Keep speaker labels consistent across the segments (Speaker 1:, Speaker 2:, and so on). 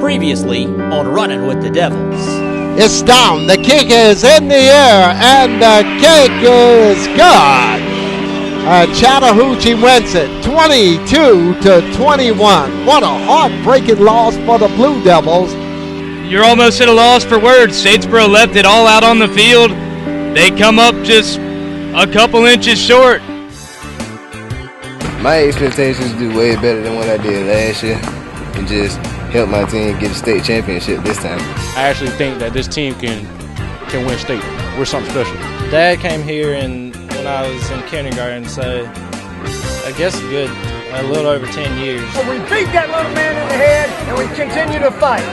Speaker 1: Previously on Runnin' with the Devils.
Speaker 2: It's down, the kick is in the air, and the kick is good. Chattahoochee wins it 22-21. What a heartbreaking loss for the Blue Devils.
Speaker 3: You're almost at a loss for words. Statesboro left it all out on the field. They come up just a couple inches short.
Speaker 4: My expectations do way better than what I did last year and just help my team get a state championship this time.
Speaker 5: I actually think that this team can win state. We're something special.
Speaker 6: Dad came here when I was in kindergarten, so I guess a little over 10 years.
Speaker 7: We beat that little man in the head and we continue to fight.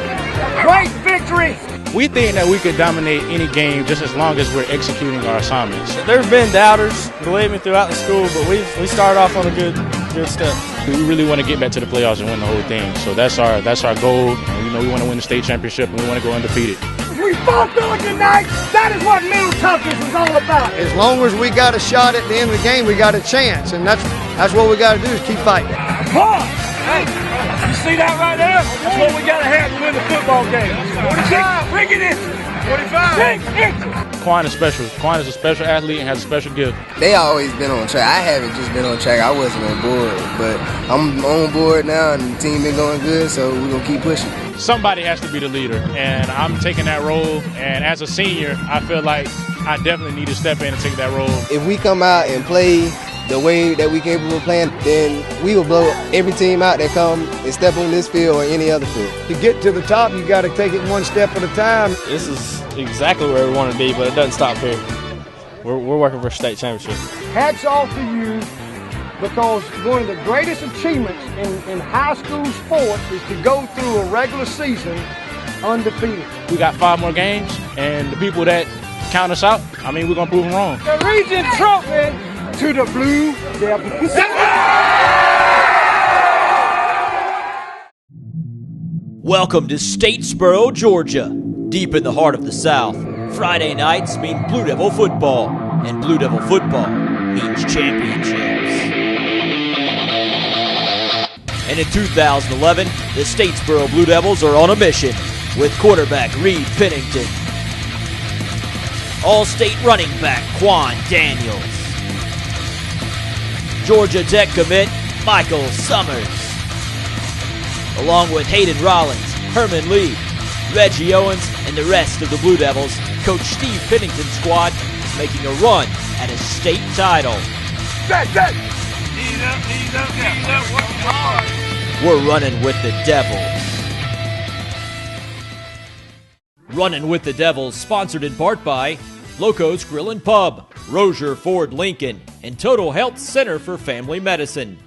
Speaker 7: Great victory!
Speaker 5: We think that we could dominate any game just as long as we're executing our assignments.
Speaker 6: There's been doubters, believe me, throughout the school, but we started off on a good step.
Speaker 5: We really want to get back to the playoffs and win the whole thing. So that's our goal. And we want to win the state championship and we want to go undefeated.
Speaker 7: We fought through it tonight. That is what mental toughness is all about.
Speaker 8: As long as we got a shot at the end of the game, we got a chance, and that's what we got to do is keep fighting.
Speaker 7: Come on! Hey, you see that right there? That's what we got to have to win the football game. 45, bring it in. 45.
Speaker 5: Quan is special. Quan is a special athlete and has a special gift.
Speaker 4: They always been on track. I haven't just been on track. I wasn't on board, but I'm on board now, and the team been going good, so we're going to keep pushing.
Speaker 5: Somebody has to be the leader, and I'm taking that role. And as a senior, I feel like I definitely need to step in and take that role.
Speaker 4: If we come out and play the way that we capable of playing, then we will blow every team out that come and step on this field or any other field.
Speaker 8: To get to the top, you got to take it one step at a time.
Speaker 6: This is exactly where we want to be, but it doesn't stop here. We're working for state championship.
Speaker 8: Hats off to you, because one of the greatest achievements in high school sports is to go through a regular season undefeated.
Speaker 5: We got 5 more games, and the people that count us out, we're going to prove them wrong.
Speaker 7: The region trophy to the Blue Devils.
Speaker 1: Welcome to Statesboro, Georgia, deep in the heart of the South. Friday nights mean Blue Devil football, and Blue Devil football means championships. And in 2011, the Statesboro Blue Devils are on a mission with quarterback Reed Pennington, All-State running back Quan Daniels, Georgia Tech commit Michael Summers, along with Hayden Rollins, Herman Lee, Reggie Owens, and the rest of the Blue Devils. Coach Steve Pennington's squad is making a run at a state title. We're running with the Devils. Running with the Devils, sponsored in part by Loco's Grill and Pub, Rozier Ford Lincoln, and Total Health Center for Family Medicine.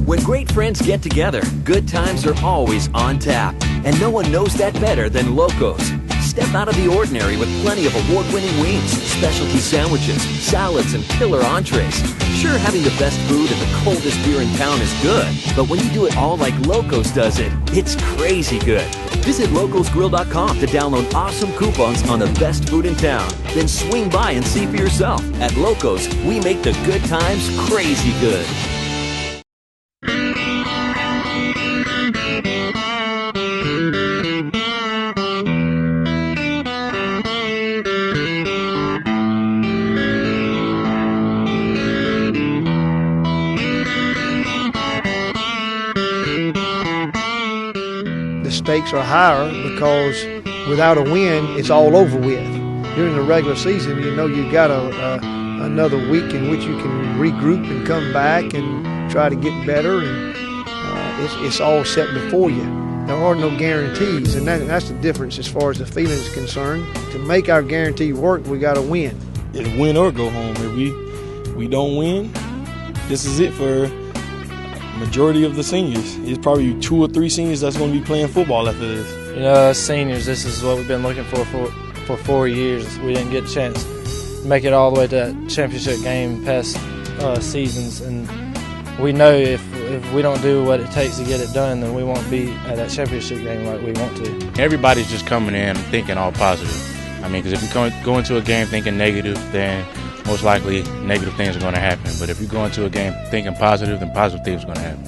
Speaker 9: When great friends get together, good times are always on tap. And no one knows that better than Loco's. Step out of the ordinary with plenty of award-winning wings, specialty sandwiches, salads, and killer entrees. Sure, having the best food and the coldest beer in town is good, but when you do it all like Loco's does it, it's crazy good. Visit locosgrill.com to download awesome coupons on the best food in town. Then swing by and see for yourself. At Loco's, we make the good times crazy good.
Speaker 8: The stakes are higher because without a win, it's all over with. During the regular season, you got another week in which you can regroup and come back and try to get better, and it's all set before you. There are no guarantees, and that's the difference as far as the feeling is concerned. To make our guarantee work, we got to win.
Speaker 6: It's win or go home. If we don't win, this is it for majority of the seniors. It's probably 2 or 3 seniors that's going to be playing football after this. Seniors, this is what we've been looking for 4 years. We didn't get a chance to make it all the way to that championship game past seasons, and we know if we don't do what it takes to get it done, then we won't be at that championship game like we want to.
Speaker 5: Everybody's just coming in thinking all positive. Because if you go into a game thinking negative, then most likely negative things are going to happen. But if you go into a game thinking positive, then positive things are going to happen.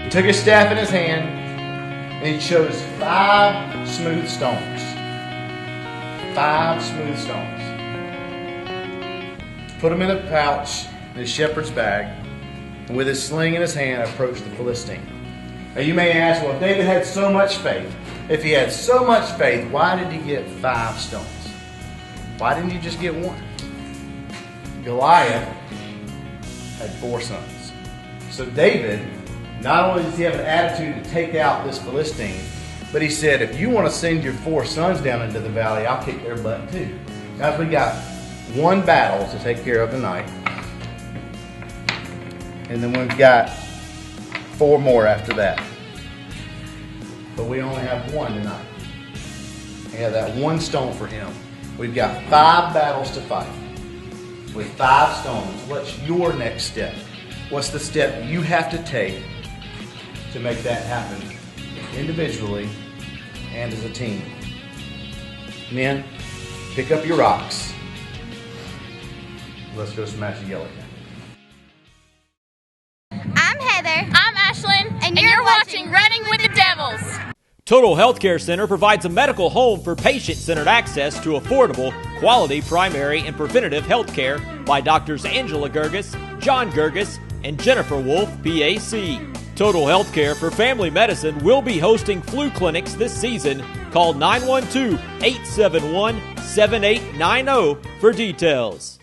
Speaker 10: He took his staff in his hand and he chose 5 smooth stones. 5 smooth stones. Put them in a pouch in his shepherd's bag, and with his sling in his hand approached the Philistine. Now you may ask, well, if David had so much faith, if he had so much faith, why did he get 5 stones? Why didn't he just get 1? Goliath had 4 sons. So David, not only does he have an attitude to take out this Philistine, but he said, if you want to send your 4 sons down into the valley, I'll kick their butt too. Now we got 1 battle to take care of tonight. And then we've got 4 more after that. But we only have 1 tonight. We have that 1 stone for him. We've got 5 battles to fight with 5 stones. What's your next step? What's the step you have to take to make that happen individually and as a team? Men, pick up your rocks. Let's go smash the yellow cat.
Speaker 11: I'm Heather. I'm Ashlyn. And you're watching Running with the Devils.
Speaker 1: Total Healthcare Center provides a medical home for patient-centered access to affordable, quality primary and preventative health care by Doctors Angela Gerges, John Gerges, and Jennifer Wolf, PAC. Total Healthcare for Family Medicine will be hosting flu clinics this season. Call 912-871-7890 for details.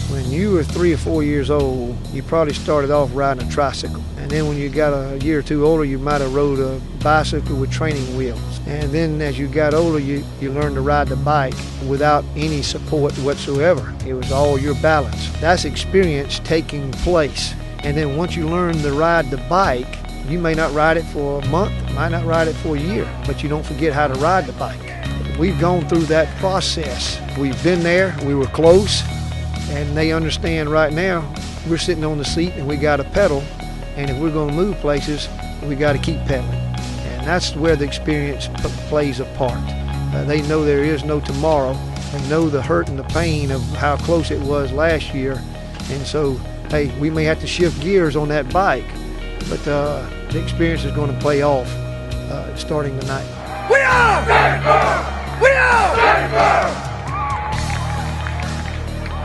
Speaker 8: When you were 3 or 4 years old, you probably started off riding a tricycle. And then when you got a year or 2 older, you might have rode a bicycle with training wheels. And then as you got older, you learned to ride the bike without any support whatsoever. It was all your balance. That's experience taking place. And then once you learn to ride the bike, you may not ride it for a month, might not ride it for a year, but you don't forget how to ride the bike. We've gone through that process. We've been there, we were close. And they understand right now we're sitting on the seat and we got to pedal, and if we're going to move places, we got to keep pedaling. And that's where the experience plays a part. They know there is no tomorrow and know the hurt and the pain of how close it was last year. And so, hey, we may have to shift gears on that bike, but the experience is going to play off starting tonight.
Speaker 7: We are! Statesboro! We are! Statesboro!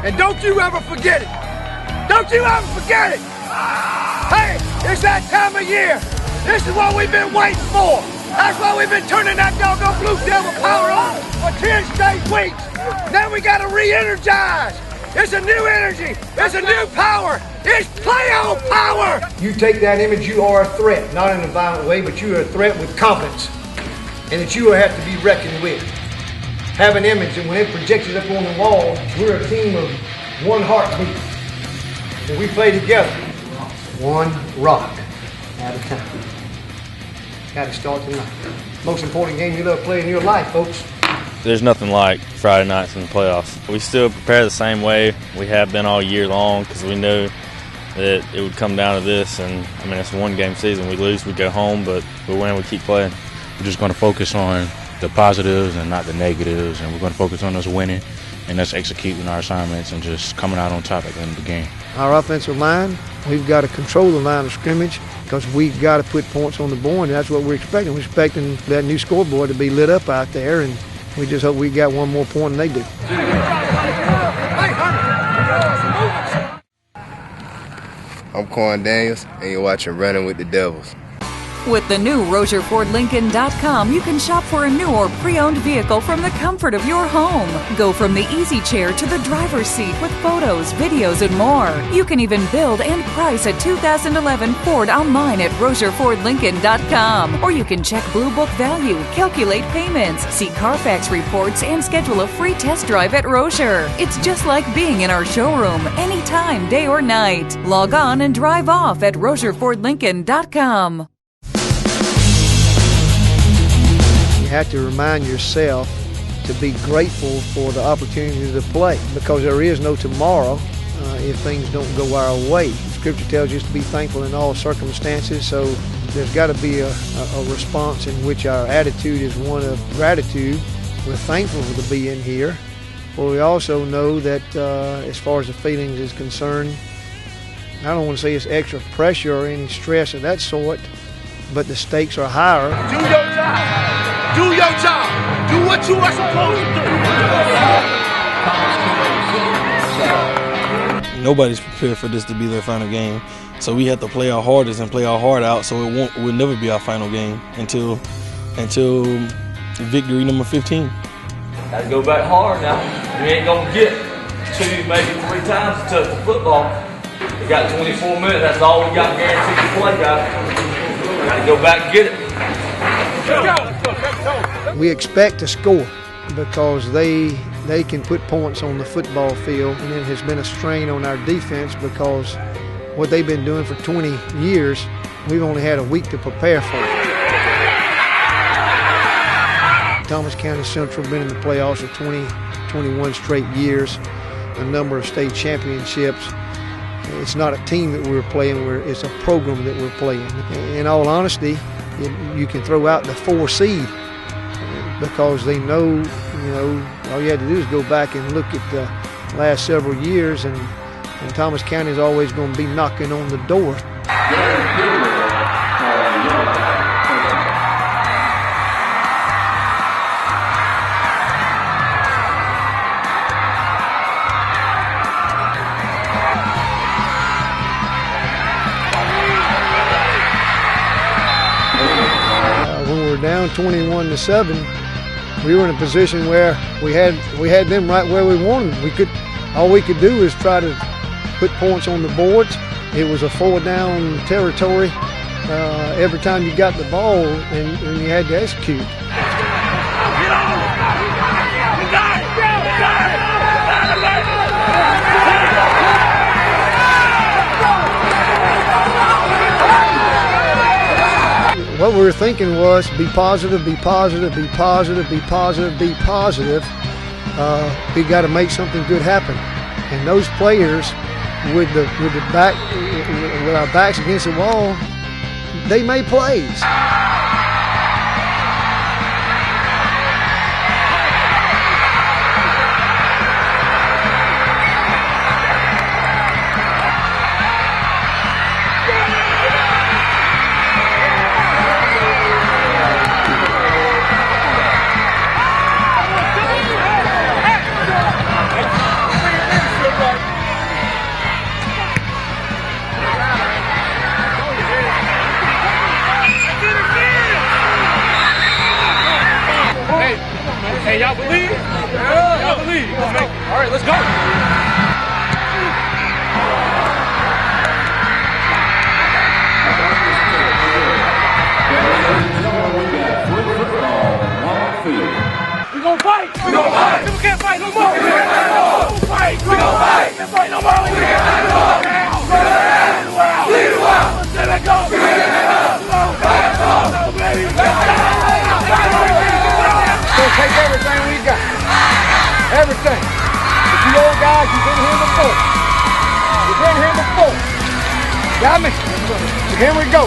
Speaker 7: And don't you ever forget it. Don't you ever forget it. Hey, it's that time of year. This is what we've been waiting for. That's why we've been turning that doggone Blue Devil power on for 10 straight weeks. Now we got to re-energize. It's a new energy. It's a new power. It's playoff power.
Speaker 8: You take that image, you are a threat, not in a violent way, but you are a threat with confidence, and that you will have to be reckoned with. Have an image, and when it projects it up on the wall, we're a team of 1 heartbeat. And we play together, 1 rock at a time. Got to start tonight. Most important game you'll ever play in your life, folks.
Speaker 12: There's nothing like Friday nights in the playoffs. We still prepare the same way we have been all year long because we knew that it would come down to this. And I mean, it's a 1-game season. We lose, we go home, but we win, we keep playing.
Speaker 5: We're just going to focus on the positives and not the negatives, and we're going to focus on us winning and us executing our assignments and just coming out on top at the end of the game.
Speaker 8: Our offensive line, we've got to control the line of scrimmage because we've got to put points on the board, and that's what we're expecting. We're expecting that new scoreboard to be lit up out there, and we just hope we got 1 more point than they do.
Speaker 13: I'm Quan Daniels, and you're watching Running with the Devils.
Speaker 14: With the new RogerFordLincoln.com, you can shop for a new or pre-owned vehicle from the comfort of your home. Go from the easy chair to the driver's seat with photos, videos, and more. You can even build and price a 2011 Ford online at RogerFordLincoln.com. Or you can check Blue Book value, calculate payments, see Carfax reports, and schedule a free test drive at Roger. It's just like being in our showroom, anytime, day or night. Log on and drive off at RogerFordLincoln.com.
Speaker 8: You have to remind yourself to be grateful for the opportunity to play because there is no tomorrow if things don't go our way. Scripture tells us to be thankful in all circumstances, so there's got to be a response in which our attitude is one of gratitude. We're thankful to be in here, but we also know that as far as the feelings is concerned, I don't want to say it's extra pressure or any stress of that sort, but the stakes are higher.
Speaker 7: Do your job. Do your job. Do what you are supposed to do.
Speaker 6: Nobody's prepared for this to be their final game, so we have to play our hardest and play our heart out. So it will never be our final game until victory number 15.
Speaker 15: Gotta go back hard now. We ain't gonna get 2, maybe 3 times to touch the football. We got 24 minutes. That's all we got guaranteed to play, guys. Gotta go back and get it.
Speaker 8: We expect to score because they can put points on the football field, and it has been a strain on our defense because what they've been doing for 20 years, we've only had a week to prepare for it. Thomas County Central been in the playoffs for 20, 21 straight years, a number of state championships. It's not a team that we're playing, it's a program that we're playing. In all honesty, you can throw out the 4 seed because they know, all you had to do is go back and look at the last several years, and Thomas County is always going to be knocking on the door. Down 21-7, we were in a position where we had them right where we wanted them. All we could do is try to put points on the boards. It was a 4-down territory every time you got the ball, and you had to execute. What we were thinking was be positive, be positive, be positive, be positive, be positive. We got to make something good happen. And those players with our backs against the wall, they made plays.
Speaker 7: Hey, y'all believe? Yeah. Y'all believe? All right, let's go. We gonna fight. We gonna fight. We can't fight no more. We can't fight no more. We fight. We gonna fight. We can't fight no more. We can't fight no more. Lead the world. Let it go. Let it go. Baby. Gonna take everything we got. Everything. But you old guys, you've been here before. You've been here before. Got me? So here we go.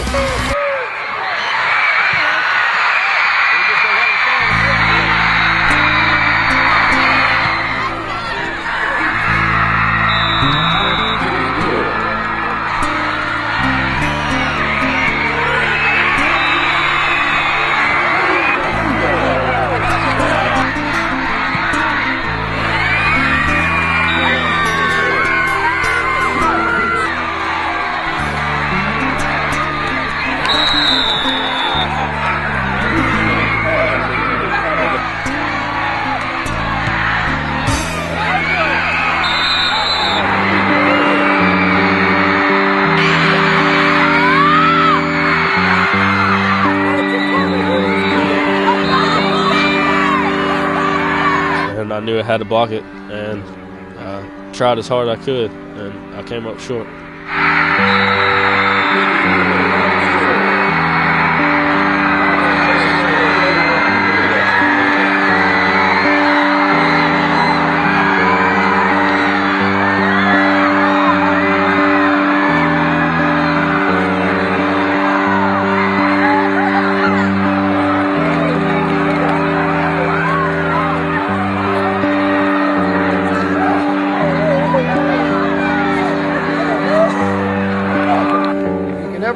Speaker 12: I knew I had to block it, and I tried as hard as I could, and I came up short.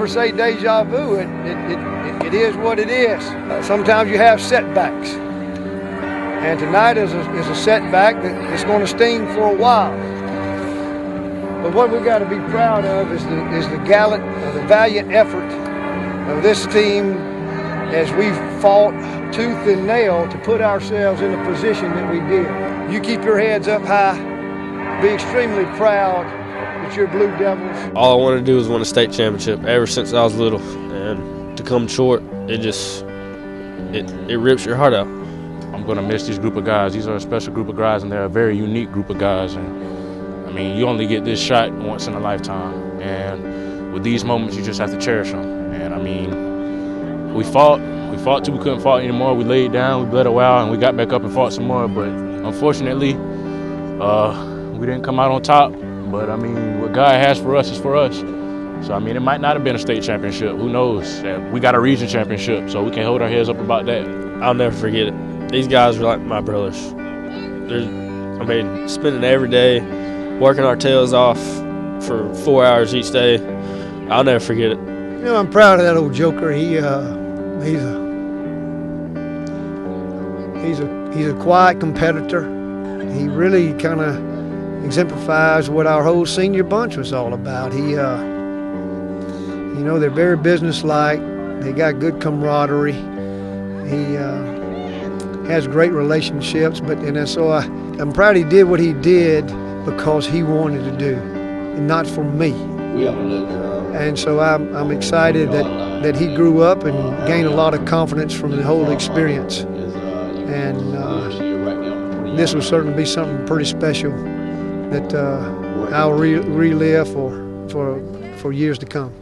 Speaker 8: never say deja vu. It is what it is. Sometimes you have setbacks. And tonight is a setback that's going to sting for a while. But what we've got to be proud of is the valiant effort of this team as we've fought tooth and nail to put ourselves in the position that we did. You keep your heads up high, be extremely proud that you're Blue Devils.
Speaker 6: All I wanted to do was win a state championship ever since I was little, and to come short, it rips your heart out.
Speaker 5: I'm going to miss this group of guys. These are a special group of guys, and they're a very unique group of guys. And I mean, you only get this shot once in a lifetime, and with these moments, you just have to cherish them. And I mean, we fought till we couldn't fight anymore. We laid down, we bled a while, and we got back up and fought some more. But unfortunately, we didn't come out on top. But I mean, what God has for us is for us. So I mean, it might not have been a state championship. Who knows? We got a region championship, so we can hold our heads up about that.
Speaker 6: I'll never forget it. These guys are like my brothers. Spending every day working our tails off for 4 hours each day. I'll never forget it.
Speaker 8: You know, I'm proud of that old joker. He's a quiet competitor. He really kind of exemplifies what our whole senior bunch was all about. They're very businesslike. They got good camaraderie. He has great relationships, so I'm proud he did what he did because he wanted to do, and not for me. And so I'm excited that he grew up and gained a lot of confidence from the whole experience. And this will certainly be something pretty special that I'll relive for years to come.